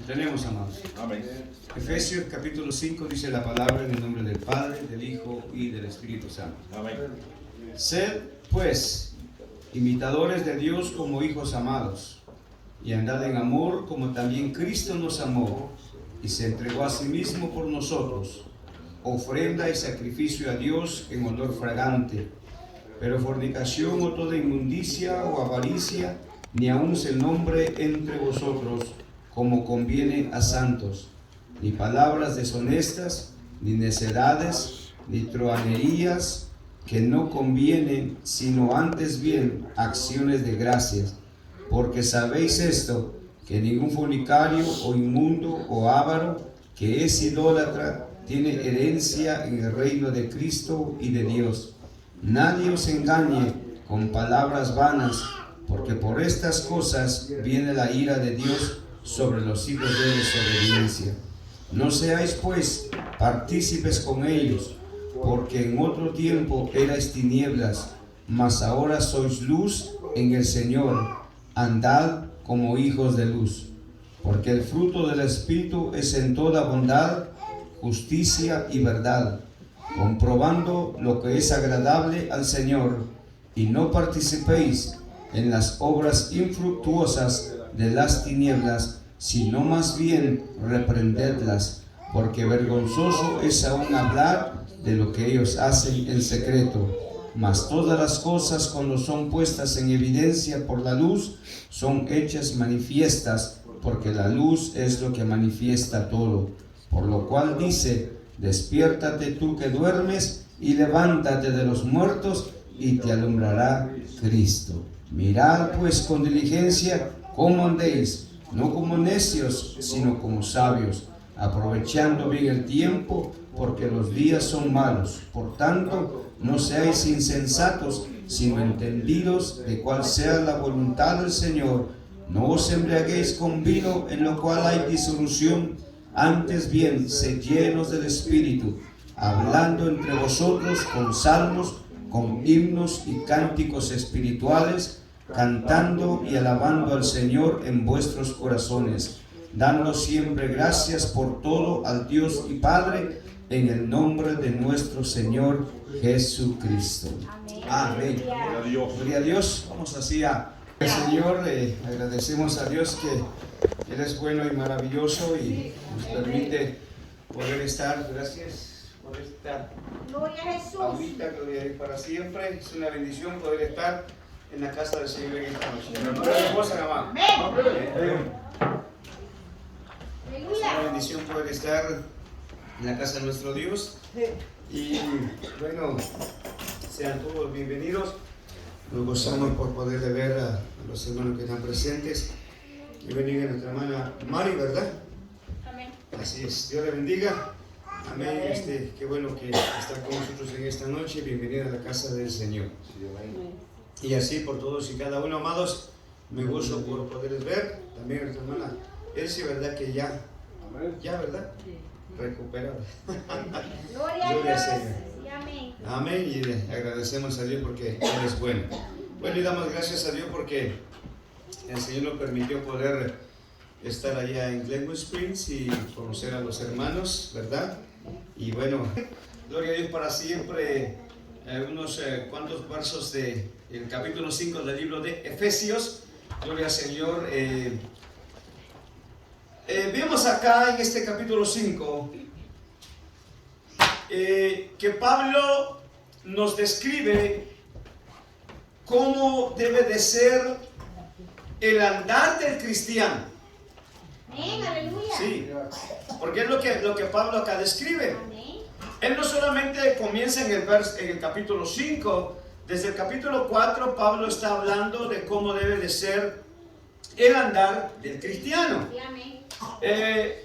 Tenemos, amados. Amén. Efesios capítulo 5 dice la palabra en el nombre del Padre, del Hijo y del Espíritu Santo. Amén. Sed, pues, imitadores de Dios como hijos amados, y andad en amor como también Cristo nos amó, y se entregó a sí mismo por nosotros, ofrenda y sacrificio a Dios en olor fragante. Pero fornicación o toda inmundicia o avaricia, ni aun se nombre entre vosotros, como conviene a santos, ni palabras deshonestas, ni necedades, ni truhanerías, que no convienen, sino antes bien acciones de gracias. Porque sabéis esto, que ningún fornicario o inmundo o avaro, que es idólatra, tiene herencia en el reino de Cristo y de Dios. Nadie os engañe con palabras vanas, porque por estas cosas viene la ira de Dios sobre los hijos de desobediencia. No seáis pues partícipes con ellos, porque en otro tiempo erais tinieblas, mas ahora sois luz en el Señor. Andad como hijos de luz, porque el fruto del Espíritu es en toda bondad, justicia y verdad, comprobando lo que es agradable al Señor, y no participéis en las obras infructuosas de las tinieblas, sino más bien reprendedlas, porque vergonzoso es aún hablar de lo que ellos hacen en secreto. Mas todas las cosas, cuando son puestas en evidencia por la luz, son hechas manifiestas, porque la luz es lo que manifiesta todo. Por lo cual dice: despiértate tú que duermes, y levántate de los muertos, y te alumbrará Cristo. Mirad pues con diligencia cómo andéis, no como necios, sino como sabios, aprovechando bien el tiempo, porque los días son malos. Por tanto, no seáis insensatos, sino entendidos de cuál sea la voluntad del Señor. No os embriaguéis con vino, en lo cual hay disolución, antes bien, sed llenos del Espíritu, hablando entre vosotros con salmos, con himnos y cánticos espirituales, cantando y alabando al Señor en vuestros corazones, dando siempre gracias por todo al Dios y Padre, en el nombre de nuestro Señor Jesucristo. Amén. Gloria a Dios. Vamos así al Señor. Agradecemos a Dios que Él es bueno y maravilloso y nos permite poder estar. Gracias por estar. Gloria a Jesús. Ahorita, gloria a Dios para siempre. Es una bendición poder estar en la casa del Señor en esta noche. Amén. Es una bendición poder estar en la casa de nuestro Dios. Y bueno, sean todos bienvenidos. Nos gozamos por poderle ver a los hermanos que están presentes. Y bendiga a nuestra hermana Mari, ¿verdad? Amén. Así es, Dios le bendiga. Amén. Qué bueno que está con nosotros en esta noche. Bienvenida a la casa del Señor. Y así por todos y cada uno, amados, me gozo por poderles ver. También a nuestra hermana Elsie, ¿verdad? Que ya, ¿verdad? Recuperada. Gloria a Gloria al Dios. Señor. Y amén. Amén. Y agradecemos a Dios porque Él es bueno. Bueno, y damos gracias a Dios porque el Señor nos permitió poder estar allá en Glenwood Springs y conocer a los hermanos, ¿verdad? Y bueno, gloria a Dios para siempre. Unos cuantos versos del capítulo 5 del libro de Efesios. Gloria al Señor. Vemos acá en este capítulo 5 que Pablo nos describe cómo debe de ser el andar del cristiano. Amén, aleluya. Sí, porque es lo que Pablo acá describe. Amén. Él no solamente comienza en el capítulo 5, desde el capítulo 4 Pablo está hablando de cómo debe de ser el andar del cristiano. Sí, amén.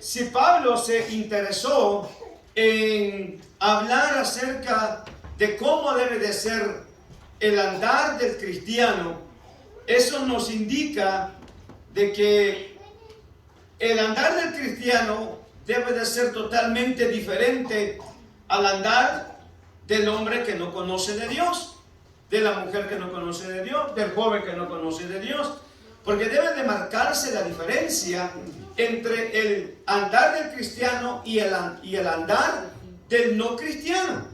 Si Pablo se interesó en hablar acerca de cómo debe de ser el andar del cristiano, eso nos indica de que el andar del cristiano debe de ser totalmente diferente al andar del hombre que no conoce de Dios, de la mujer que no conoce de Dios, del joven que no conoce de Dios. Porque debe de marcarse la diferencia entre el andar del cristiano y el andar del no cristiano.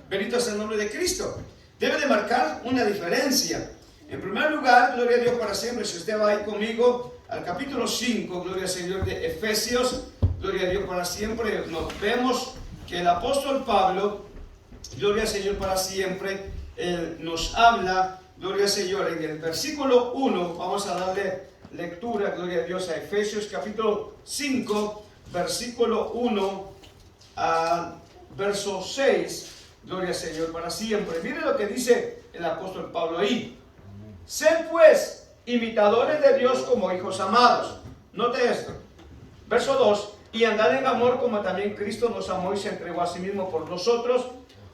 Bendito sea el nombre de Cristo. Debe de marcar una diferencia. En primer lugar, gloria a Dios para siempre. Si usted va ahí conmigo al capítulo 5, gloria al Señor, de Efesios, gloria a Dios para siempre, nos vemos que el apóstol Pablo, gloria al Señor para siempre, nos habla, gloria al Señor, en el versículo 1, vamos a darle lectura, gloria a Dios, a Efesios capítulo 5, versículo 1 a verso 6, gloria al Señor para siempre. Mire lo que dice el apóstol Pablo ahí. Sed pues imitadores de Dios como hijos amados. Note esto. Verso 2. Y andad en amor como también Cristo nos amó y se entregó a sí mismo por nosotros,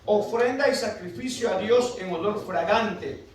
ofrenda y sacrificio a Dios en olor fragante.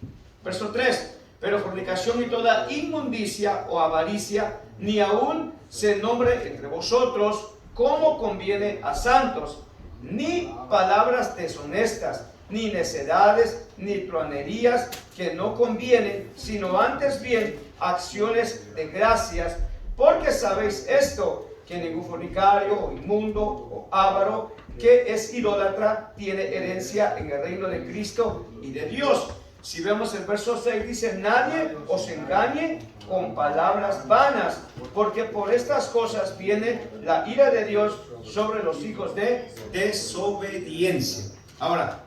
Verso 3. Pero fornicación y toda inmundicia o avaricia, ni aún se nombre entre vosotros como conviene a santos, ni palabras deshonestas, ni necedades, ni truanerías que no convienen, sino antes bien acciones de gracias, porque sabéis esto, que ningún fornicario o inmundo o avaro que es idólatra tiene herencia en el reino de Cristo y de Dios. Si vemos el verso 6 dice, nadie os engañe con palabras vanas, porque por estas cosas viene la ira de Dios sobre los hijos de desobediencia. Ahora,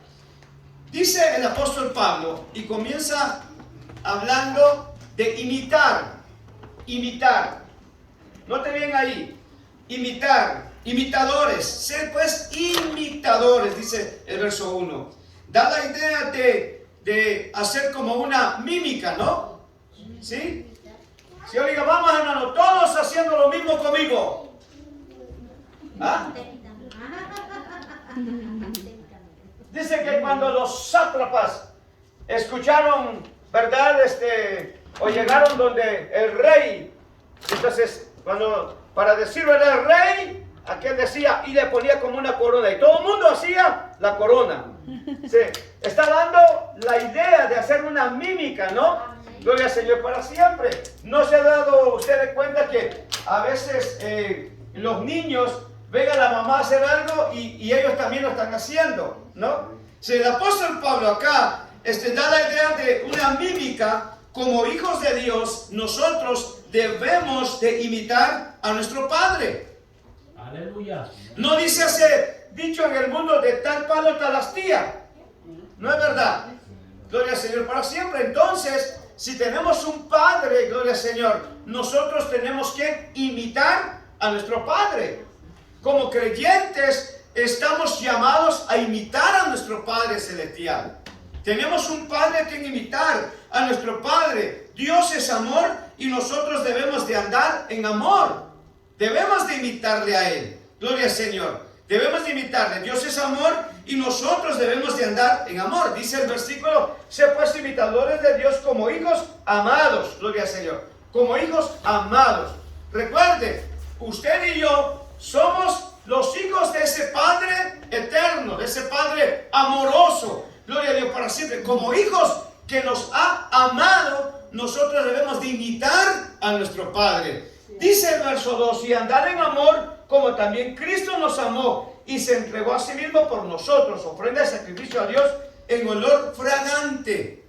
dice el apóstol Pablo y comienza hablando de imitar. Note bien ahí, imitar, imitadores, ser pues imitadores, dice el verso 1. Da la idea de hacer como una mímica, ¿no? ¿Sí? Si yo digo, vamos hermano, todos haciendo lo mismo conmigo. ¿Ah? Dice que cuando los sátrapas escucharon, ¿verdad? O llegaron donde el rey, entonces, para decir verdad el rey, aquel decía, y le ponía como una corona, y todo el mundo hacía la corona. Sí, está dando la idea de hacer una mímica, ¿no? Gloria al Señor para siempre. ¿No se ha dado usted cuenta que a veces los niños ven a la mamá hacer algo y ellos también lo están haciendo, ¿no? Si el apóstol Pablo acá da la idea de una mímica, como hijos de Dios, nosotros debemos de imitar a nuestro Padre. Aleluya. No dice ese dicho en el mundo de tal palo tal astilla. No es verdad. Gloria al Señor para siempre. Entonces, si tenemos un Padre, gloria al Señor, nosotros tenemos que imitar a nuestro Padre. Como creyentes, estamos llamados a imitar a nuestro Padre Celestial. Tenemos un Padre a quien imitar, a nuestro Padre. Dios es amor y nosotros debemos de andar en amor. Debemos de imitarle a Él. Gloria al Señor. Debemos de imitarle. Dios es amor y nosotros debemos de andar en amor. Dice el versículo, sé pues imitadores de Dios como hijos amados. Gloria al Señor. Como hijos amados. Recuerde, usted y yo somos los hijos de ese Padre eterno, de ese Padre amoroso. Gloria a Dios para siempre. Como hijos que nos ha amado, nosotros debemos de imitar a nuestro Padre. Dice el verso 2, y andar en amor como también Cristo nos amó y se entregó a sí mismo por nosotros, ofrenda de sacrificio a Dios en olor fragante.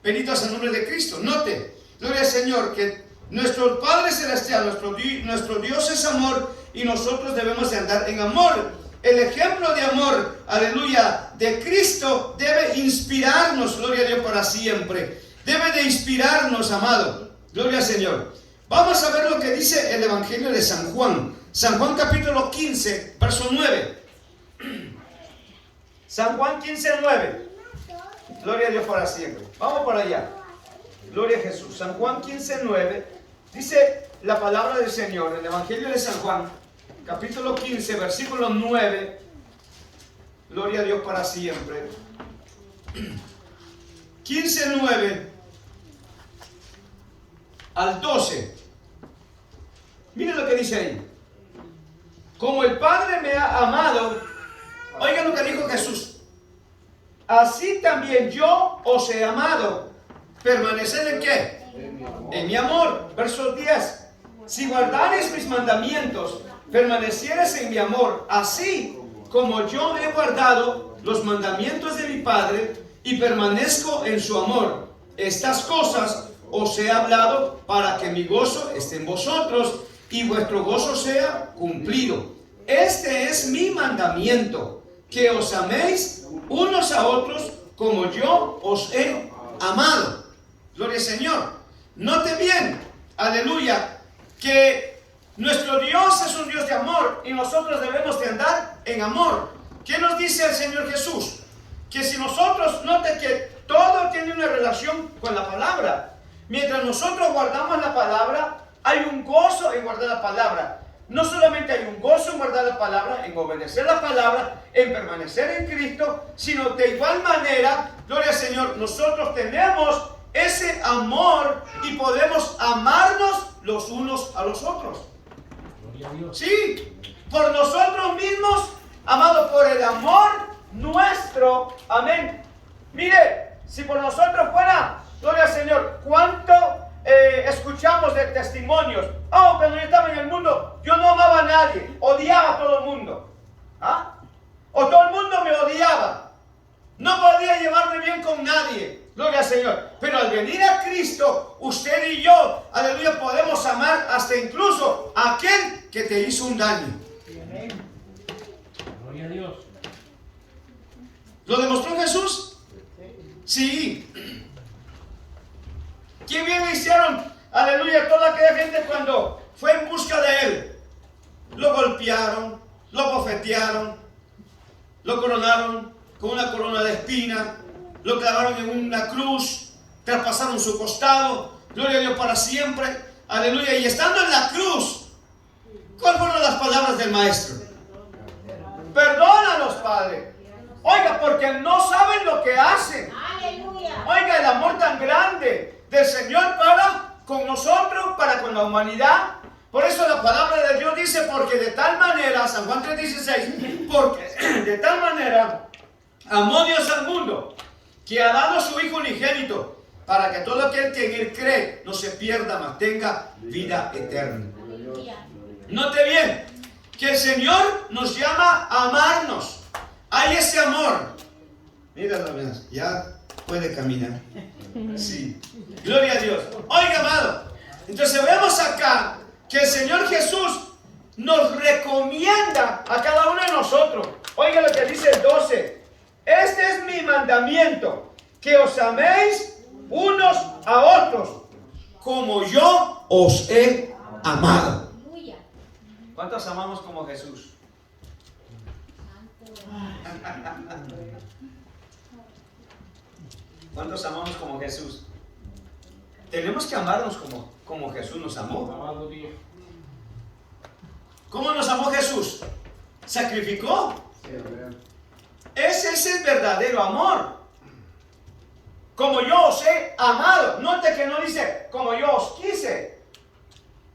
Bendito sea el nombre de Cristo. Note, gloria al Señor, que nuestro Padre Celestial, nuestro Dios es amor y nosotros debemos de andar en amor. El ejemplo de amor, aleluya, de Cristo debe inspirarnos, gloria a Dios para siempre. Debe de inspirarnos, amado. Gloria al Señor. Vamos a ver lo que dice el Evangelio de San Juan. San Juan capítulo 15, verso 9. San Juan 15, 9. Gloria a Dios para siempre. Vamos para allá. Gloria a Jesús. San Juan 15, 9. Dice la palabra del Señor, el Evangelio de San Juan, capítulo 15, versículo 9. Gloria a Dios para siempre. 15, 9 al 12. Miren lo que dice ahí. Como el Padre me ha amado, oigan lo que dijo Jesús. Así también yo os he amado. ¿Permaneced en qué? En mi amor. Verso 10. Si guardares mis mandamientos, permanecieres en mi amor, así como yo he guardado los mandamientos de mi Padre y permanezco en su amor. Estas cosas os he hablado para que mi gozo esté en vosotros y vuestro gozo sea cumplido. Este es mi mandamiento, que os améis unos a otros como yo os he amado. Gloria al Señor. Note bien, aleluya, que nuestro Dios es un Dios de amor y nosotros debemos de andar en amor. ¿Qué nos dice el Señor Jesús? Que si nosotros, note que todo tiene una relación con la palabra. Mientras nosotros guardamos la palabra, hay un gozo en guardar la palabra. No solamente hay un gozo en guardar la palabra, en obedecer la palabra, en permanecer en Cristo, sino de igual manera, gloria al Señor, nosotros tenemos ese amor y podemos amarnos los unos a los otros. Sí, por nosotros mismos, amados, por el amor nuestro. Amén. Mire, si por nosotros fuera, gloria al Señor, ¿cuánto escuchamos de testimonios? Oh, cuando yo estaba en el mundo, yo no amaba a nadie, odiaba a todo el mundo. ¿Ah? O todo el mundo me odiaba. No podía llevarme bien con nadie. Gloria al Señor. Pero al venir a Cristo, usted y yo, aleluya, podemos amar hasta incluso a aquel que te hizo un daño. Gloria a Dios. ¿Lo demostró Jesús? Sí. ¿Qué bien le hicieron, aleluya, toda aquella gente cuando fue en busca de él? Lo golpearon, lo bofetearon, lo coronaron con una corona de espina, lo clavaron en una cruz, traspasaron su costado, gloria a Dios para siempre, aleluya. Y estando en la cruz, ¿cuáles fueron las palabras del maestro? Perdónalos, Padre. Oiga, porque no saben lo que hacen. Aleluya. Oiga, el amor tan grande del Señor para con nosotros, para con la humanidad. Por eso la palabra de Dios dice, porque de tal manera, San Juan 3:16, porque de tal manera amó Dios al mundo, que ha dado a su Hijo unigénito, para que todo aquel que en él cree no se pierda, mas tenga vida eterna. Aleluya. Note bien, que el Señor nos llama a amarnos. Hay ese amor. Míralo, ya puede caminar. Sí. Gloria a Dios. Oiga, amado. Entonces vemos acá que el Señor Jesús nos recomienda a cada uno de nosotros. Oiga lo que dice el 12. Este es mi mandamiento, que os améis unos a otros, como yo os he amado. Aleluya. ¿Cuántos amamos como Jesús? ¿Cuántos amamos como Jesús? Tenemos que amarnos como Jesús nos amó. Alabado Dios. ¿Cómo nos amó Jesús? ¿Sacrificó? Ese es el verdadero amor. Como yo os he amado. Note que no dice como yo os quise.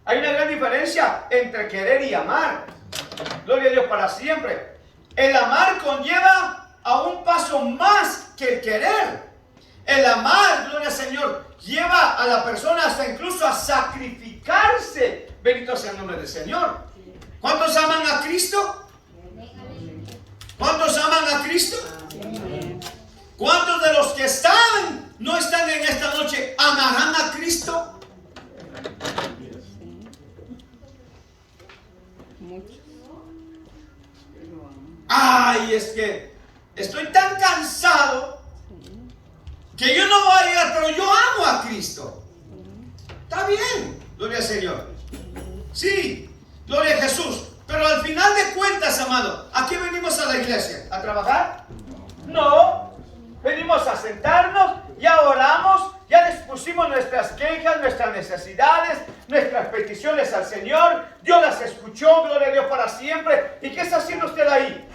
Hay una gran diferencia entre querer y amar. Gloria a Dios para siempre. El amar conlleva a un paso más que el querer. El amar, gloria al Señor, lleva a la persona hasta incluso a sacrificarse. Bendito sea el nombre del Señor. ¿Cuántos aman a Cristo? ¿Cuántos aman a Cristo? ¿Cuántos de los que no están en esta noche, amarán a Cristo? Ay, es que estoy tan cansado que yo no voy a llegar, pero yo amo a Cristo. Está bien, gloria al Señor. Sí, gloria a Jesús. Pero al final de cuentas, amado, ¿a qué venimos a la iglesia? ¿A trabajar? No. Venimos a sentarnos, ya oramos, ya les pusimos nuestras quejas, nuestras necesidades, nuestras peticiones al Señor. Dios las escuchó, gloria a Dios para siempre. ¿Y qué está haciendo usted ahí?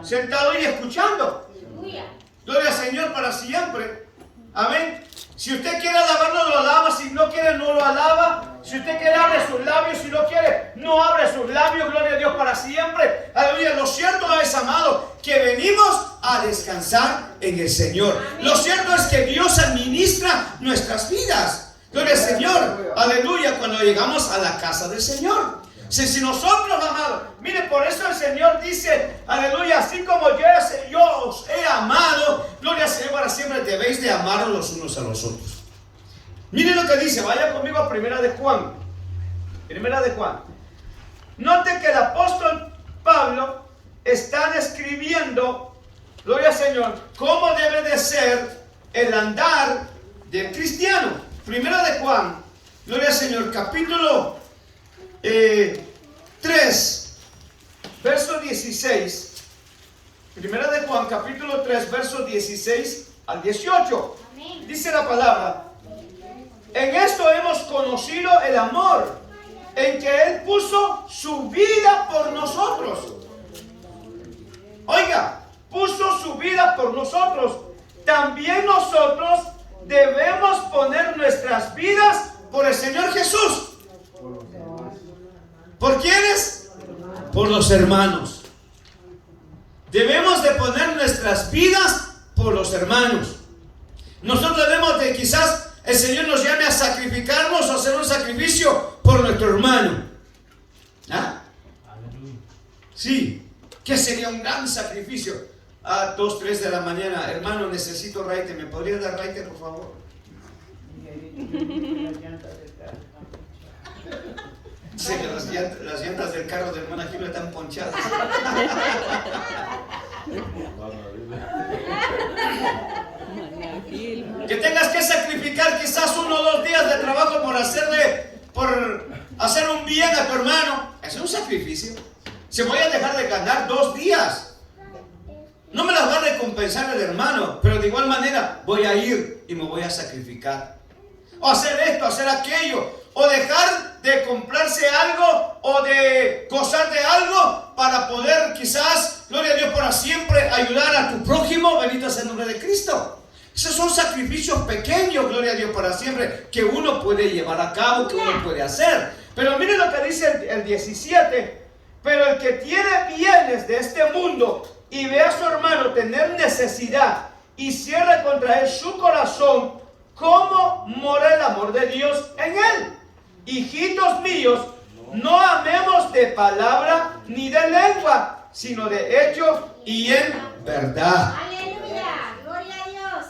Sentado y escuchando. Aleluya. Gloria al Señor para siempre. Amén. Si usted quiere alabarlo, lo alaba. Si no quiere, no lo alaba. Si usted quiere, abre sus labios. Si no quiere, no abre sus labios. Gloria a Dios para siempre. Aleluya. Lo cierto es, amado, que venimos a descansar en el Señor. Lo cierto es que Dios administra nuestras vidas. Gloria al Señor. Aleluya. Cuando llegamos a la casa del Señor. Si nosotros, amados, mire, por eso el Señor dice, aleluya, así como yo os he amado, gloria al Señor para siempre, debéis de amaros los unos a los otros. Mire lo que dice, vaya conmigo a Primera de Juan. Primera de Juan. Note que el apóstol Pablo está describiendo, gloria al Señor, cómo debe de ser el andar del cristiano. Primera de Juan, gloria al Señor, capítulo 3, verso 16. Primera de Juan, capítulo 3, verso 16 al 18. Amén. Dice la palabra: en esto hemos conocido el amor, en que Él puso su vida por nosotros. Oiga, puso su vida por nosotros. También nosotros debemos poner nuestras vidas por el Señor Jesús. ¿Por quiénes? Por los hermanos. Debemos de poner nuestras vidas por los hermanos. Nosotros debemos de, quizás el Señor nos llame a sacrificarnos o hacer un sacrificio por nuestro hermano. ¿Ah? Sí, que sería un gran sacrificio. A 2, 3 de la mañana, hermano, necesito raite. ¿Me podría dar raite, por favor? Sí, que las llantas del carro de hermana Gilda están ponchadas. Que tengas que sacrificar quizás 1 o 2 días de trabajo por hacer un bien a tu hermano. Es un sacrificio. Se voy a dejar de ganar 2 días. No me las va a recompensar el hermano, pero de igual manera voy a ir y me voy a sacrificar. O hacer esto, hacer aquello. O dejar de comprarse algo o de gozar de algo para poder quizás, gloria a Dios para siempre, ayudar a tu prójimo. Bendito sea el nombre de Cristo. Esos son sacrificios pequeños, gloria a Dios para siempre, que uno puede llevar a cabo, que uno puede hacer. Pero mire lo que dice el 17. Pero el que tiene bienes de este mundo y ve a su hermano tener necesidad y cierra contra él su corazón, ¿cómo mora el amor de Dios en él? Hijitos míos, no amemos de palabra ni de lengua, sino de hecho y en verdad. Aleluya. Gloria a Dios.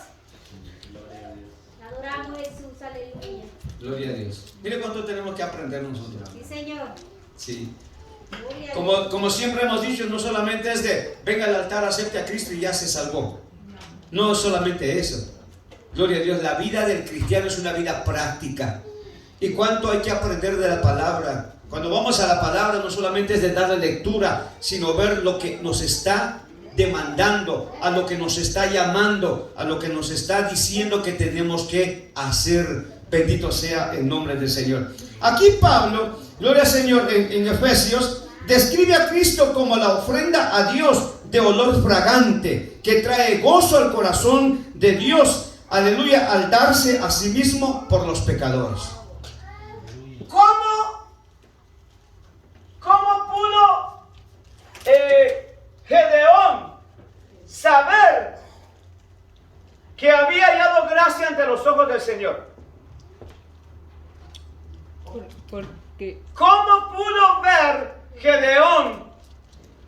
Adoramos a Jesús. Aleluya. Gloria a Dios. Mire cuánto tenemos que aprender nosotros. Sí, Señor. Sí. Gloria a Dios. Como siempre hemos dicho, no solamente es de venga al altar, acepte a Cristo y ya se salvó. No es solamente eso. Gloria a Dios, la vida del cristiano es una vida práctica. ¿Y cuánto hay que aprender de la palabra? Cuando vamos a la palabra no solamente es de darle lectura, sino ver lo que nos está demandando, a lo que nos está llamando, a lo que nos está diciendo que tenemos que hacer. Bendito sea el nombre del Señor. Aquí Pablo, gloria al Señor, en Efesios, describe a Cristo como la ofrenda a Dios de olor fragante, que trae gozo al corazón de Dios, aleluya, al darse a sí mismo por los pecadores. ¿Cómo pudo Gedeón saber que había hallado gracia ante los ojos del Señor? Porque ¿Cómo pudo ver Gedeón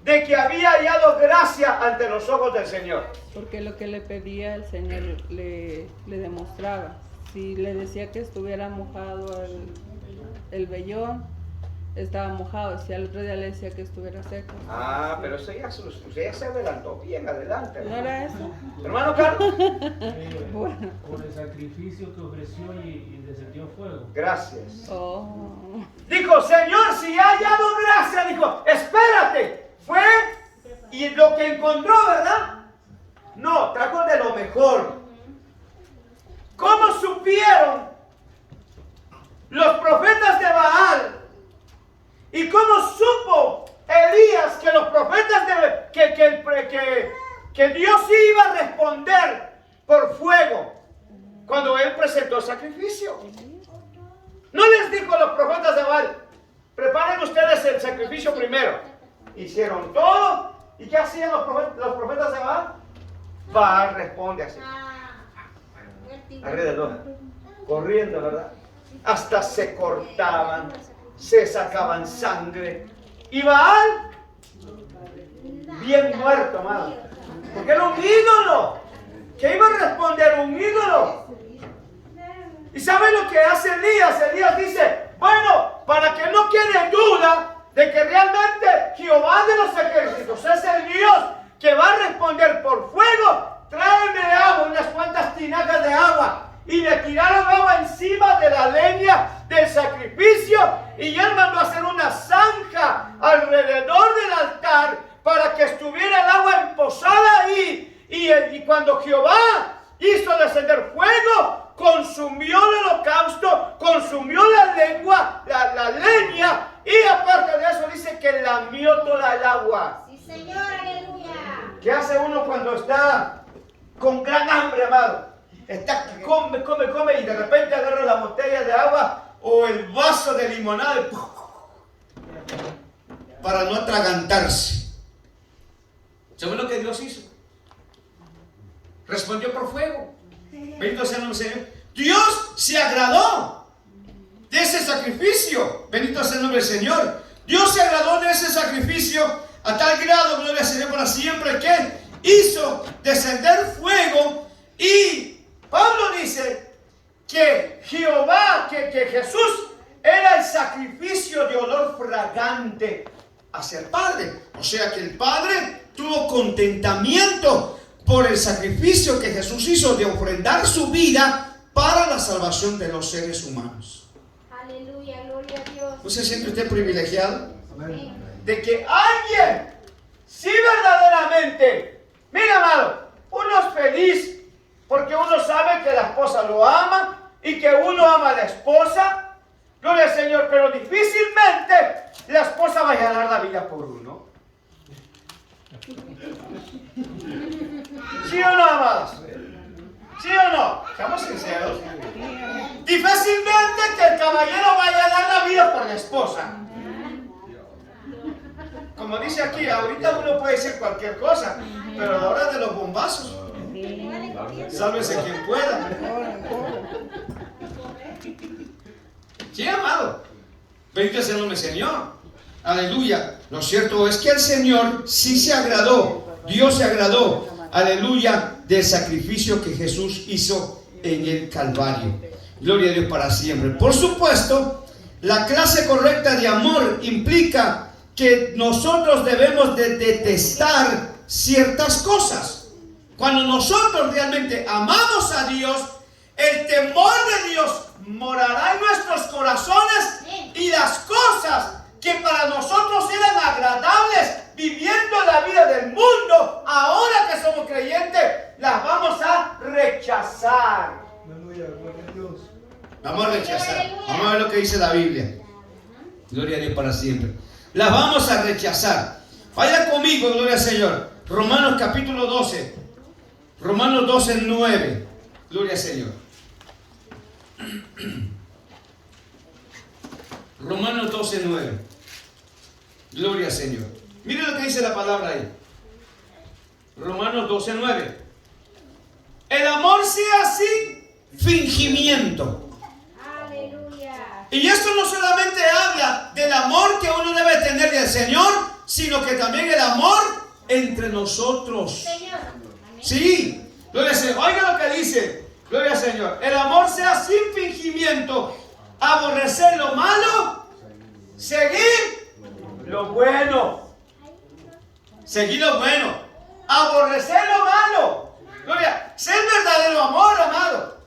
de que había hallado gracia ante los ojos del Señor? Porque lo que le pedía el Señor le demostraba. Si le decía que estuviera mojado el vellón, estaba mojado. Si al otro día le decía que estuviera seco. Ah, pero usted ya se adelantó bien adelante. ¿No era eso? Hermano Carlos. Bueno. Por el sacrificio que ofreció y descendió fuego. Gracias. Oh. Dijo, Señor, si ha hallado gracia, dijo, espérate. Fue y lo que encontró, ¿verdad? No, trajo de lo mejor. ¿Cómo supieron los profetas de Baal? ¿Y cómo supo Elías que los profetas que Dios iba a responder por fuego cuando él presentó el sacrificio? ¿No les dijo a los profetas profetas de Baal, preparen ustedes el sacrificio primero. Hicieron todo. ¿Y qué hacían los profetas de Baal? Baal responde así. Alrededor, corriendo, ¿verdad? Hasta se cortaban, se sacaban sangre. Y Baal, bien muerto, amado. Porque era un ídolo. ¿Qué iba a responder un ídolo? ¿Y saben lo que hace Elías? Elías dice, bueno, para que no quede duda de que realmente Jehová de los ejércitos es el Dios que va a responder por fuego, tráeme agua, unas cuantas tinajas de agua. Y le tiraron agua encima de la leña del sacrificio. Y él mandó a hacer una zanja alrededor del altar para que estuviera el agua emposada ahí. Y cuando Jehová hizo descender fuego, consumió el holocausto, consumió la leña. Y aparte de eso dice que lamió toda el agua. Sí, Señor, aleluya. ¿Qué hace uno cuando está con gran hambre, amado? Está come y de repente agarra la botella de agua o el vaso de limonada para no atragantarse. ¿Saben lo que Dios hizo? Respondió por fuego. Bendito sea el nombre del Señor. Dios se agradó de ese sacrificio. Bendito sea el nombre del Señor. Dios se agradó de ese sacrificio a tal grado, gloria al Señor para siempre, que hizo descender fuego. Y Pablo dice que Jehová, que Jesús era el sacrificio de olor fragante hacia el Padre. O sea que el Padre tuvo contentamiento por el sacrificio que Jesús hizo de ofrendar su vida para la salvación de los seres humanos. Aleluya, gloria a Dios. ¿No se siente usted privilegiado? Amén. De que alguien, sí verdaderamente, mira, amado, uno es feliz porque uno sabe que la esposa lo ama y que uno ama a la esposa. Gloria al Señor, pero difícilmente la esposa va a dar la vida por uno. ¿Sí o no, amados? ¿Sí o no? Seamos sinceros. Difícilmente que el caballero vaya a dar la vida por la esposa. Como dice aquí, ahorita uno puede decir cualquier cosa, pero a la hora de los bombazos, sálvese quien pueda. Sí, amado. Bendito sea el nombre del Señor. Aleluya. Lo cierto es que el Señor sí se agradó. Dios se agradó. Aleluya. Del sacrificio que Jesús hizo en el Calvario. Gloria a Dios para siempre. Por supuesto, la clase correcta de amor implica que nosotros debemos de detestar ciertas cosas. Cuando nosotros realmente amamos a Dios, el temor de Dios morará en nuestros corazones y las cosas que para nosotros eran agradables viviendo la vida del mundo, ahora que somos creyentes, las vamos a rechazar. Vamos a rechazar. Vamos a ver lo que dice la Biblia. Gloria a Dios para siempre. Las vamos a rechazar. Vaya conmigo, gloria al Señor. Romanos capítulo 12. Romanos 12, 9. Gloria al Señor. Romanos 12, 9. Gloria al Señor. Miren lo que dice la palabra ahí. Romanos 12, 9. El amor sea sin fingimiento. Aleluya. Y esto no solamente habla del amor que uno debe tener del Señor, sino que también el amor entre nosotros. Señor. Sí, gloria al Señor. Oiga lo que dice, gloria al Señor. El amor sea sin fingimiento, aborrecer lo malo, seguir lo bueno. Seguir lo bueno, aborrecer lo malo. Gloria, ser verdadero amor, amado.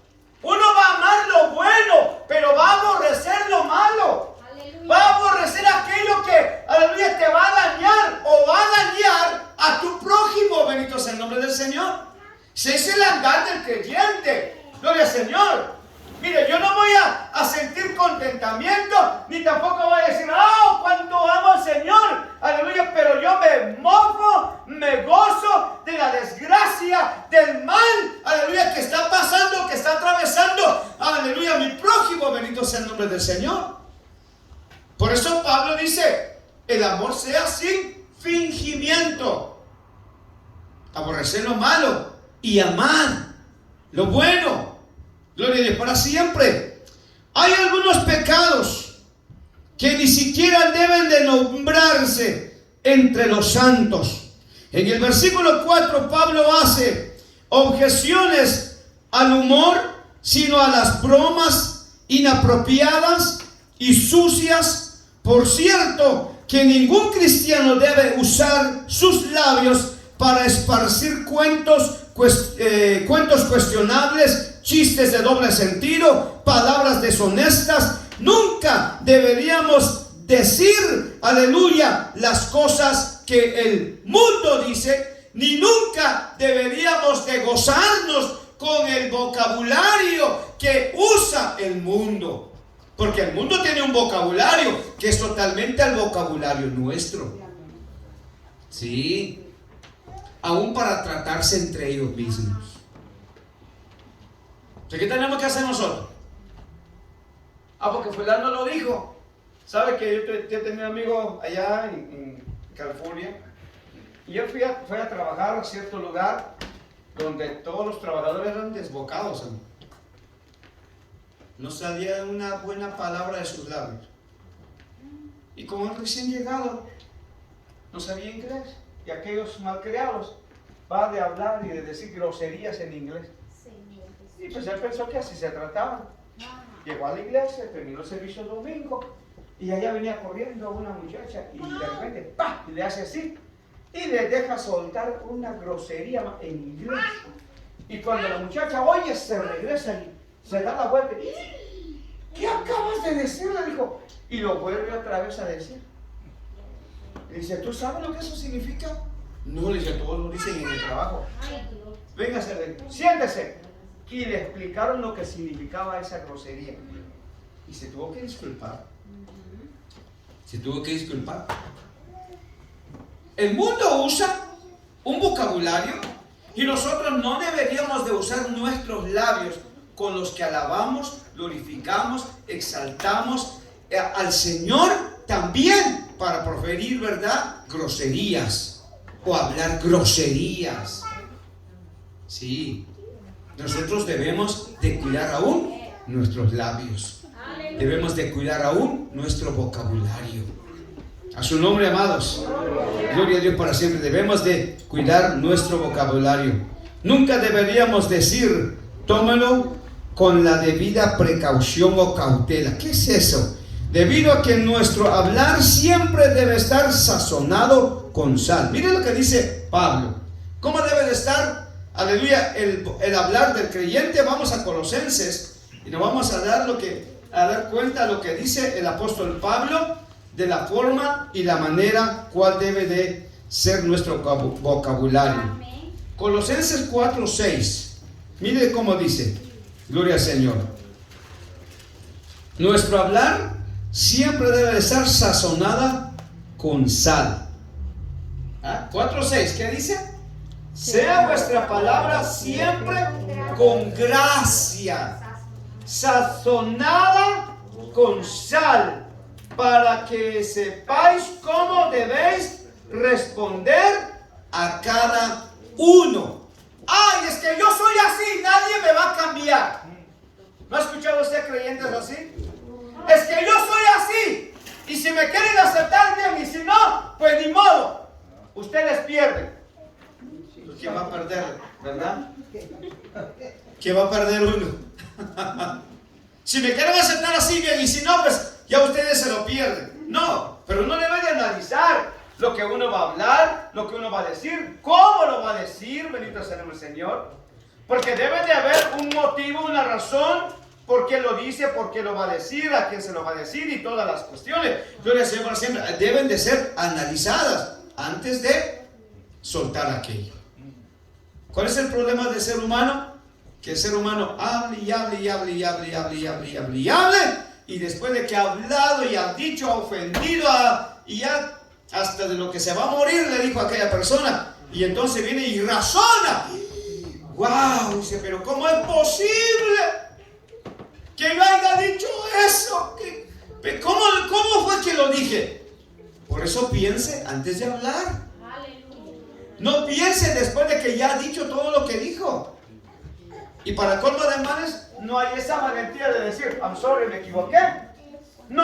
Uno va a amar lo bueno, pero va a aborrecer lo malo. Aleluya. Va a aborrecer aquello que, aleluya, te va a dañar o va a dañar a tu prójimo. Bendito sea el nombre del Señor. Ese es el andar del creyente. Gloria al Señor. Mire, yo no voy a sentir contentamiento, ni tampoco voy a decir, oh, cuánto amo al Señor, aleluya, pero yo me mofo, me gozo de la desgracia, del mal, aleluya, que está pasando, que está atravesando, aleluya, mi prójimo. Bendito sea el nombre del Señor. Por eso Pablo dice, el amor sea sin fingimiento. Aborrecer lo malo y amar lo bueno. Gloria a Dios para siempre. Hay algunos pecados que ni siquiera deben de nombrarse entre los santos. En el versículo 4 Pablo hace objeciones al humor, sino a las bromas inapropiadas y sucias. Por cierto, que ningún cristiano debe usar sus labios para esparcir cuentos cuestionables, chistes de doble sentido, palabras deshonestas. Nunca deberíamos decir, aleluya, las cosas que el mundo dice, ni nunca deberíamos de gozarnos con el vocabulario que usa el mundo. Porque el mundo tiene un vocabulario que es totalmente el vocabulario nuestro. Sí. Aún para tratarse entre ellos mismos. ¿Qué tenemos que hacer nosotros? Porque fulano lo dijo. ¿Sabe que yo tenía amigos allá en California? Y yo fui a trabajar a cierto lugar donde todos los trabajadores eran desbocados. No salía una buena palabra de sus labios. Y como el recién llegado no sabía inglés, y aquellos malcriados va de hablar y de decir groserías en inglés. Y pues él pensó que así se trataba. Llegó a la iglesia, terminó el servicio el domingo, y allá venía corriendo una muchacha, y de repente, ¡pah!, y le hace así, y le deja soltar una grosería en inglés. Y cuando la muchacha oye, se regresa y se da la vuelta. ¿Qué acabas de decir?, le dijo. Y lo vuelve otra vez a decir. Y dice, ¿tú sabes lo que eso significa? No, le dice, todos lo dicen en el trabajo. Véngase, siéntese. Y le explicaron lo que significaba esa grosería. Y se tuvo que disculpar. Se tuvo que disculpar. El mundo usa un vocabulario y nosotros no deberíamos de usar nuestros labios con los que alabamos, glorificamos, exaltamos al Señor también para proferir, ¿verdad?, groserías o hablar groserías. Sí, nosotros debemos de cuidar aún nuestros labios. Debemos de cuidar aún nuestro vocabulario. A su nombre, amados. Gloria a Dios para siempre. Debemos de cuidar nuestro vocabulario. Nunca deberíamos decir, tómelo con la debida precaución o cautela. ¿Qué es eso? Debido a que nuestro hablar siempre debe estar sazonado con sal. Miren lo que dice Pablo. ¿Cómo debe de estar, aleluya, el hablar del creyente? Vamos a Colosenses y nos vamos a dar cuenta de lo que dice el apóstol Pablo, de la forma y la manera cual debe de ser nuestro vocabulario. Amén. Colosenses 4:6. Mire cómo dice. Gloria al Señor. Nuestro hablar siempre debe estar sazonada con sal. 4:6, ¿qué dice? Sea vuestra palabra siempre con gracia, sazonada con sal, para que sepáis cómo debéis responder a cada uno. ¡Ay, es que yo soy así, nadie me va a cambiar! ¿No ha escuchado usted creyentes así? Es que yo soy así, y si me quieren aceptar bien, y si no, pues ni modo. Usted les pierde. ¿Quién va a perder? ¿Verdad? ¿Quién va a perder uno? Si me quieren aceptar así bien, y si no, pues ya ustedes se lo pierden. No, pero uno debe de analizar lo que uno va a hablar, lo que uno va a decir, cómo lo va a decir, bendito sea el Señor. Porque debe de haber un motivo, una razón, por qué lo dice, por qué lo va a decir, a quién se lo va a decir y todas las cuestiones. Gloria al Señor para siempre. Deben de ser analizadas antes de soltar aquello. ¿Cuál es el problema del ser humano? Que el ser humano hable y hable y hable y hable y hable y hable y hable y hable, y después de que ha hablado y ha dicho, ha ofendido y ya hasta de lo que se va a morir le dijo a aquella persona, y entonces viene y razona. ¡Wow! Dice, pero ¿cómo es posible que yo haya dicho eso? ¿Cómo fue que lo dije. Por eso piense antes de hablar. Aleluya. No piense después de que ya ha dicho todo lo que dijo. Y para colmo de males, no hay esa valentía de decir, I'm sorry, me equivoqué. No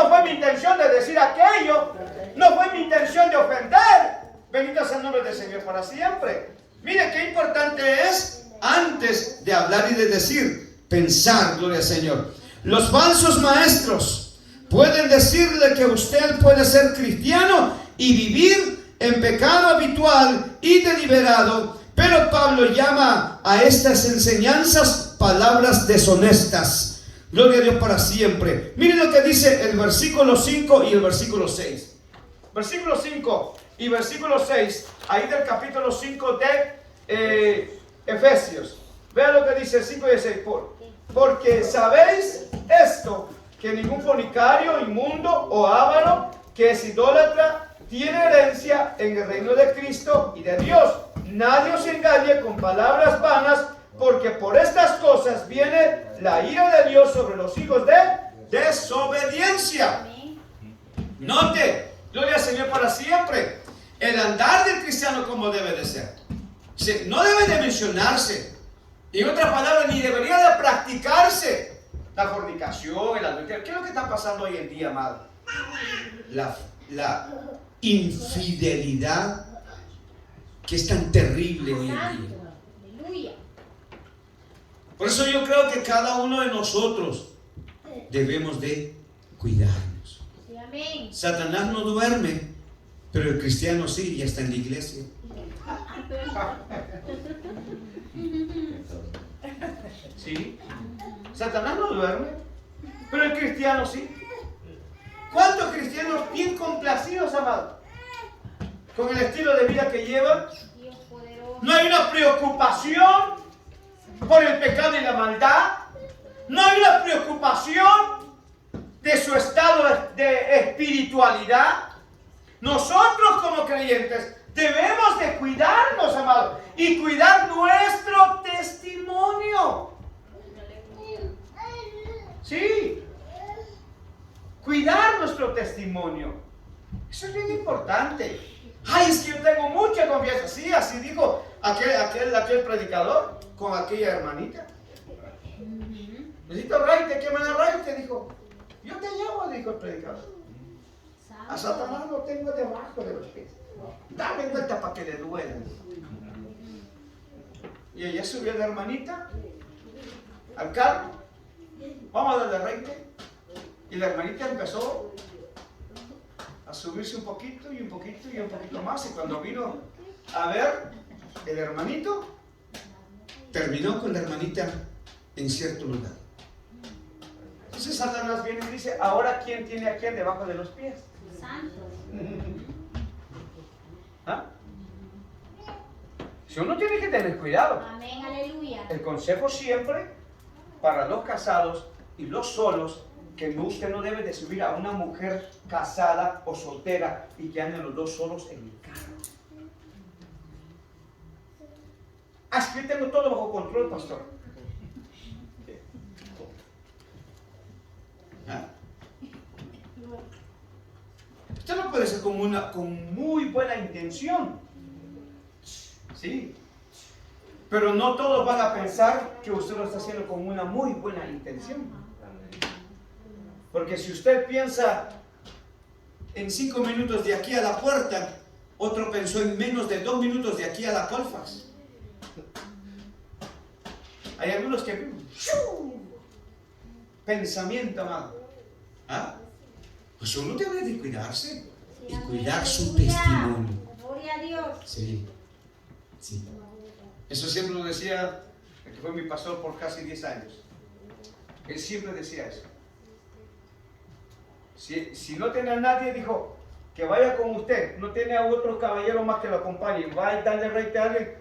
fue mi intención de decir aquello. No fue mi intención de ofender. Bendito sea el nombre del Señor para siempre. Mire qué importante es, antes de hablar y de decir, pensar, gloria al Señor. Los falsos maestros pueden decirle que usted puede ser cristiano y vivir en pecado habitual y deliberado, pero Pablo llama a estas enseñanzas palabras deshonestas. Gloria a Dios para siempre. Miren lo que dice el versículo 5 y el versículo 6. Versículo 5 y versículo 6, ahí del capítulo 5 de Efesios. Vean lo que dice el 5 y el 6. Porque sabéis esto, que ningún fornicario, inmundo o avaro, que es idólatra, tiene herencia en el reino de Cristo y de Dios. Nadie os engañe con palabras vanas, porque por estas cosas viene la ira de Dios sobre los hijos de desobediencia. Note, gloria al Señor para siempre, el andar del cristiano como debe de ser. No debe de mencionarse. En otras palabras, ni debería de practicarse la fornicación, el adulterio. ¿Qué es lo que está pasando hoy en día, amado? La infidelidad, que es tan terrible hoy en día. Aleluya. Por eso yo creo que cada uno de nosotros debemos de cuidarnos. Sí, amén. Satanás no duerme, pero el cristiano sí, y está en la iglesia. ¿Sí? Satanás no duerme, pero el cristiano sí. ¿Cuántos cristianos bien complacidos, amado, con el estilo de vida que llevan? Dios poderoso. No hay una preocupación por el pecado y la maldad. No hay una preocupación de su estado de espiritualidad. Nosotros como creyentes debemos de cuidarnos, amados, y cuidar nuestro testimonio. Sí, cuidar nuestro testimonio. Eso es bien importante. Ay, es que yo tengo mucha confianza. Sí, así dijo aquel predicador con aquella hermanita. Necesito raite, ¿qué me da raite? Dijo, yo te llamo, dijo el predicador. A Satanás lo tengo debajo de los pies. Dame vuelta para que le duela. Y ella subió a la hermanita al carro. Vamos a darle raite. Y la hermanita empezó a subirse un poquito y un poquito y un poquito más. Y cuando vino a ver el hermanito, terminó con la hermanita en cierto lugar. Entonces Satanás viene y dice, ahora ¿quién tiene a quién debajo de los pies? Santo. ¿Ah? Si uno tiene que tener cuidado. Amén, aleluya. El consejo siempre para los casados y los solos, que usted no debe de subir a una mujer casada o soltera y que anden los dos solos en el carro. Ah, es que yo tengo todo bajo control, pastor. ¿Ah? Usted no puede ser con muy buena intención. Sí. Pero no todos van a pensar que usted lo está haciendo con una muy buena intención. Porque si usted piensa en 5 minutos de aquí a la puerta, otro pensó en menos de 2 minutos de aquí a la Colfax. Hay algunos que pensamiento, amado. ¿Ah? Pues uno debe de cuidarse y cuidar su testimonio. Gloria a Dios. Sí, sí. Eso siempre lo decía el que fue mi pastor por casi 10 años. Él siempre decía eso. Si no tiene a nadie, dijo, que vaya con usted. No tiene a otro caballero más que lo acompañe. Va a darle raite a alguien.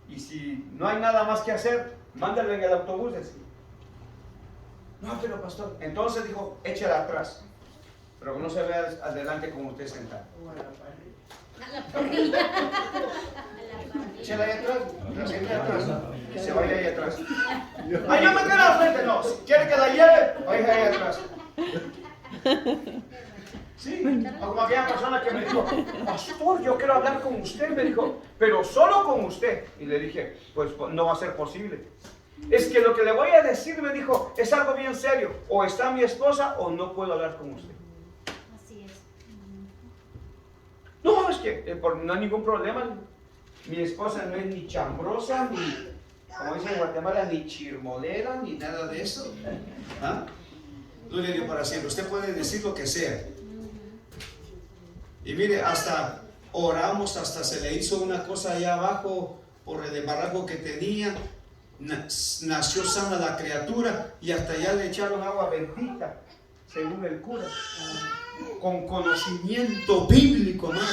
Y si no hay nada más que hacer, mándalo en el autobús. Así. No, pero pastor. Entonces dijo, échela atrás. Pero no se vea adelante con usted sentado. A la parrilla. Échela ahí atrás. Siempre atrás. Que se vaya ahí atrás. Ay, yo me quedo al frente. No, si quiere que la lleve, vaya ahí atrás. Sí, como aquella persona que me dijo, pastor, yo quiero hablar con usted, me dijo, pero solo con usted. Y le dije, pues no va a ser posible. Es que lo que le voy a decir, me dijo, es algo bien serio. O está mi esposa o no puedo hablar con usted. Así es. No, es que no hay ningún problema. Mi esposa no es ni chambrosa, ni, como dicen en Guatemala, ni chirmolera, ni nada de eso. ¿Ah? Gloria a Dios para siempre. Usted puede decir lo que sea. Y mire, hasta oramos, hasta se le hizo una cosa allá abajo por el embarranco que tenía. Nació sana la criatura y hasta allá le echaron agua bendita, según el cura. Con conocimiento bíblico, hermano.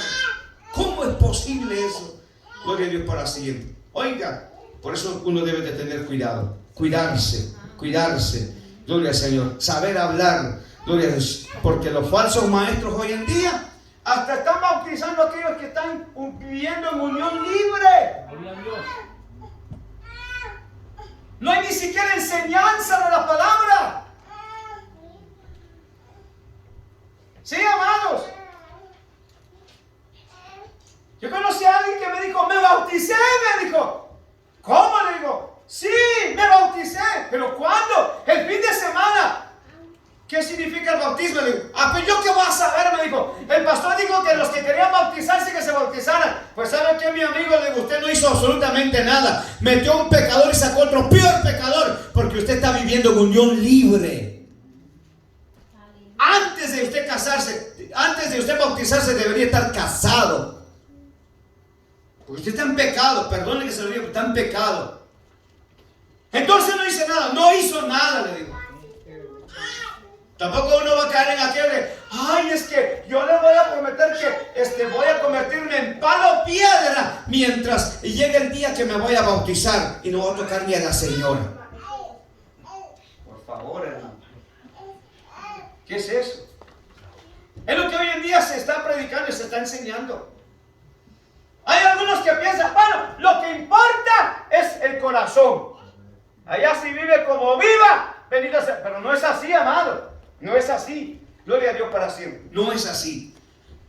¿Cómo es posible eso? Gloria a Dios para siempre. Oiga, por eso uno debe de tener cuidado. Cuidarse. Gloria al Señor. Saber hablar. Gloria a Dios. Porque los falsos maestros hoy en día hasta están bautizando a aquellos que están viviendo en unión libre. Gloria a Dios. No hay ni siquiera enseñanza de la palabra. Sí, amados. Yo conocí a alguien que me dijo, me bauticé, me dijo. ¿Cómo? Le digo, sí, me bauticé. ¿Pero cuándo? El fin de semana. ¿Qué significa el bautismo? Le digo, pues yo qué voy a saber, me dijo. El pastor dijo que los que querían bautizarse que se bautizaran. Pues ¿sabe qué, mi amigo? Le digo, usted no hizo absolutamente nada. Metió a un pecador y sacó otro peor pecador, porque usted está viviendo en unión libre. Antes de usted casarse, antes de usted bautizarse, debería estar casado. Porque usted está en pecado, perdone que se lo diga, pero está en pecado. Entonces no hice nada, no hizo nada, le digo. Tampoco uno va a caer en aquello de, ay, es que yo le voy a prometer que voy a convertirme en palo piedra mientras llegue el día que me voy a bautizar y no voy a tocar ni a la señora. Por favor, hermano. ¿Qué es eso? Es lo que hoy en día se está predicando y se está enseñando. Hay algunos que piensan, bueno, lo que importa es el corazón. Allá si vive como viva, venid a ser. Pero no es así, amado. No es así. Gloria a Dios para siempre. No es así.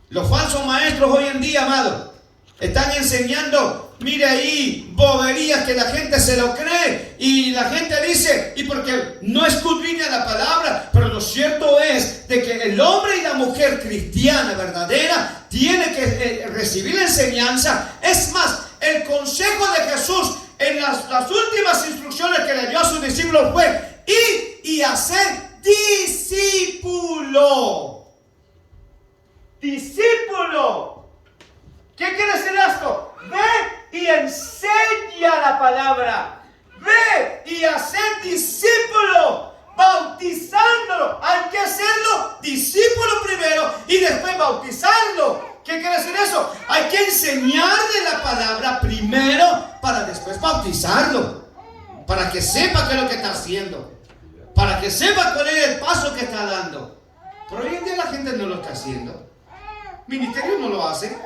Los falsos maestros hoy en día, amado, están enseñando, mire ahí, boberías que la gente se lo cree. Y la gente dice, y porque no escudriña la palabra. Pero lo cierto es de que el hombre y la mujer cristiana verdadera tiene que recibir la enseñanza. Es más, el consejo de Jesús en las últimas instrucciones que le dio a sus discípulos fue ir y hacer discípulo. Discípulo. ¿Qué quiere decir esto? Ve y enseña la palabra. Ve y hacer discípulo, bautizándolo. Hay que hacerlo discípulo primero y después bautizarlo. ¿Qué quiere decir eso? Hay que enseñarle la palabra primero para después bautizarlo. Para que sepa qué es lo que está haciendo. Para que sepa cuál es el paso que está dando. Pero hoy en día la gente no lo está haciendo. Ministerio no lo hace.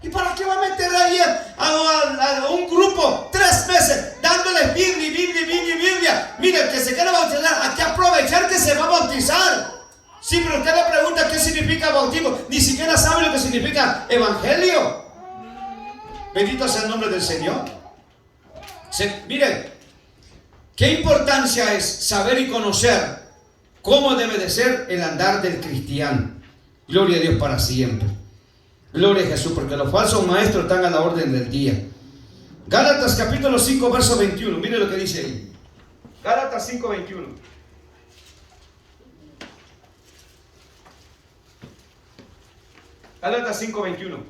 ¿Y para qué va a meter ahí a un grupo 3 meses dándoles Biblia? Mire, el que se quiere bautizar, hay que aprovechar que se va a bautizar. Sí, pero usted le pregunta qué significa bautismo. Ni siquiera sabe lo que significa evangelio. Bendito sea el nombre del Señor. Miren, qué importancia es saber y conocer cómo debe de ser el andar del cristiano. Gloria a Dios para siempre. Gloria a Jesús, porque los falsos maestros están a la orden del día. Gálatas capítulo 5, verso 21. Mire lo que dice ahí. Gálatas 5, 21. Gálatas 5, 21.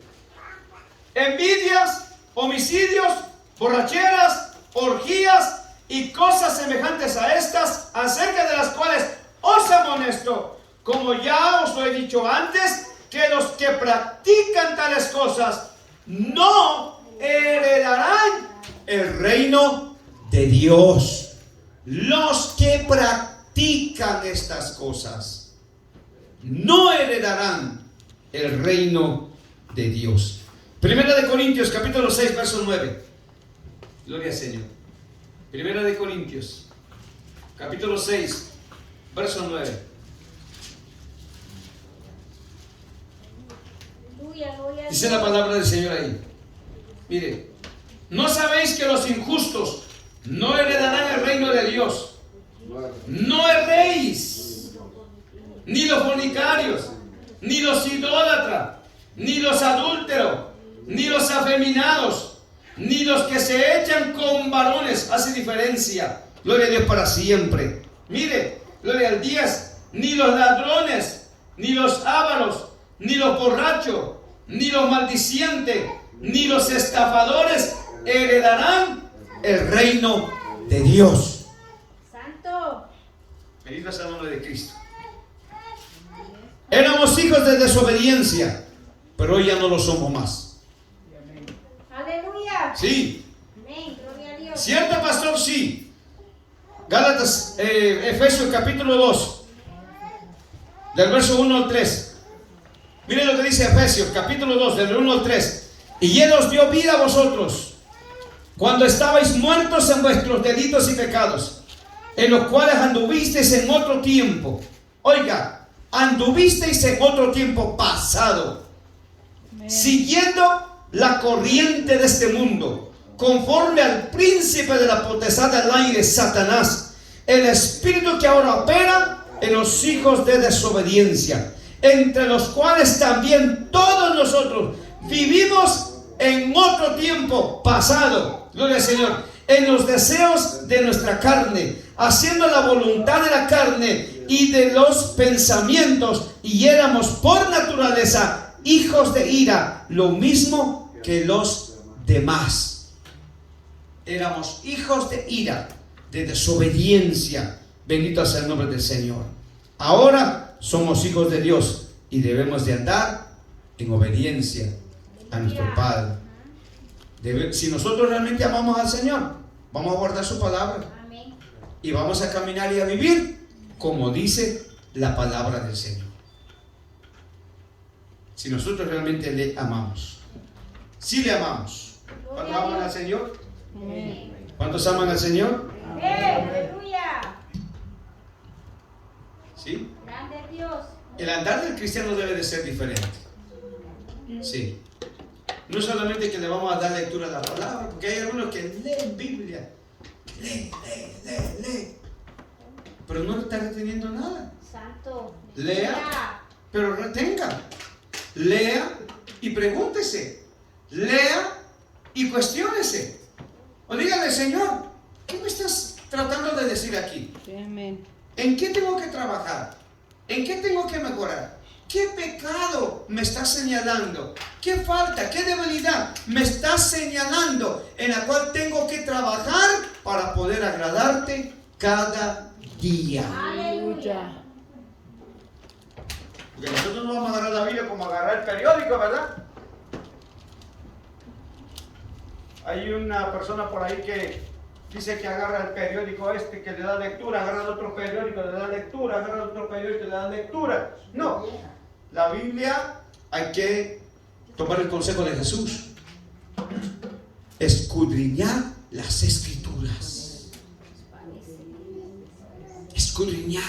Envidias, homicidios, borracheras, orgías y cosas semejantes a estas, acerca de las cuales os amonesto, como ya os lo he dicho antes, que los que practican tales cosas no heredarán el reino de Dios. Los que practican estas cosas no heredarán el reino de Dios. Primera de Corintios capítulo 6 verso 9. Gloria al Señor. Primera de Corintios capítulo 6 verso 9. Aleluya, gloria a Dice Dios. la palabra del Señor ahí. Mire, ¿no sabéis que los injustos no heredarán el reino de Dios? No erréis, ni los fornicarios, ni los idólatras, ni los adúlteros, ni los afeminados, ni los que se echan con varones. Hace diferencia. Gloria a Dios para siempre. Mire, gloria al 10. Ni los ladrones, ni los ávaros, ni los borrachos, ni los maldicientes, ni los estafadores heredarán el reino de Dios. Santo. Bendito sea el nombre de Cristo. Éramos hijos de desobediencia, pero hoy ya no lo somos más. Aleluya. Sí. Amén, gloria a Dios. ¿Cierto, pastor? Sí. Gálatas, Efesios capítulo 2, del verso 1 al 3. Miren lo que dice Efesios capítulo 2, del 1 al 3. Y Él os dio vida a vosotros, cuando estabais muertos en vuestros delitos y pecados, en los cuales anduvisteis en otro tiempo. Oiga, anduvisteis en otro tiempo pasado, siguiendo la corriente de este mundo, conforme al príncipe de la potestad del aire, Satanás, el espíritu que ahora opera en los hijos de desobediencia, entre los cuales también todos nosotros vivimos en otro tiempo pasado, gloria al Señor, en los deseos de nuestra carne, haciendo la voluntad de la carne y de los pensamientos, y éramos por naturaleza hijos de ira, lo mismo que los demás. Éramos hijos de ira, de desobediencia. Bendito sea el nombre del Señor. Ahora somos hijos de Dios y debemos de andar en obediencia a nuestro Padre. Si nosotros realmente amamos al Señor, vamos a guardar su palabra. Amén. Y vamos a caminar y a vivir como dice la palabra del Señor. Si nosotros realmente le amamos. Si le amamos. ¿Cuántos aman al Señor? Amén. ¿Cuántos aman al Señor? Aleluya. ¿Sí? Grande Dios. El andar del cristiano debe de ser diferente. Sí. No solamente que le vamos a dar lectura a la palabra, porque hay algunos que leen Biblia. Lee. Pero no está reteniendo nada. Santo. Lea, pero retenga. Lea y pregúntese. Lea y cuestiónese. O dígale, Señor, ¿qué me estás tratando de decir aquí? Sí, amén. ¿En qué tengo que trabajar? ¿En qué tengo que mejorar? ¿Qué pecado me estás señalando? ¿Qué falta? ¿Qué debilidad me estás señalando en la cual tengo que trabajar para poder agradarte cada día? Aleluya. Porque nosotros no vamos a agarrar la Biblia como agarrar el periódico, ¿verdad? Hay una persona por ahí que dice que agarra el periódico este, que le da lectura, agarra el otro periódico, le da lectura, agarra el otro periódico, le da lectura. No, la Biblia hay que tomar el consejo de Jesús. Escudriñar las Escrituras. Escudriñar.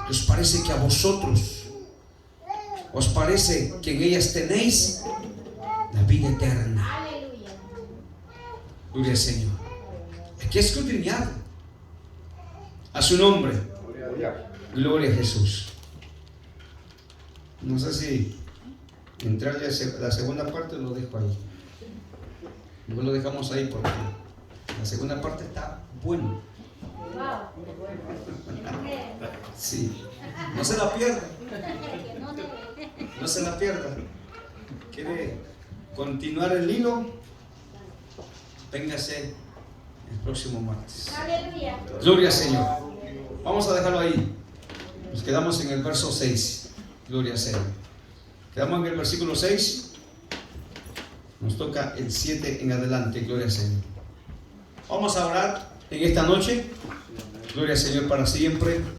¿Os parece que a vosotros os parece que en ellas tenéis la vida eterna? Aleluya. Gloria al Señor. Hay que escudriñar a su nombre. Gloria a Jesús. No sé si entrarle a la segunda parte, lo dejo ahí. Luego lo dejamos ahí porque la segunda parte está buena. Wow. Sí. No se la pierda. Que no te- No se la pierda. ¿Quiere continuar el hilo? Véngase el próximo martes. Aleluya. Gloria al Señor. Vamos a dejarlo ahí. Nos quedamos en el verso 6. Gloria al Señor. Quedamos en el versículo 6. Nos toca el 7 en adelante. Gloria al Señor. Vamos a orar en esta noche. Gloria al Señor para siempre.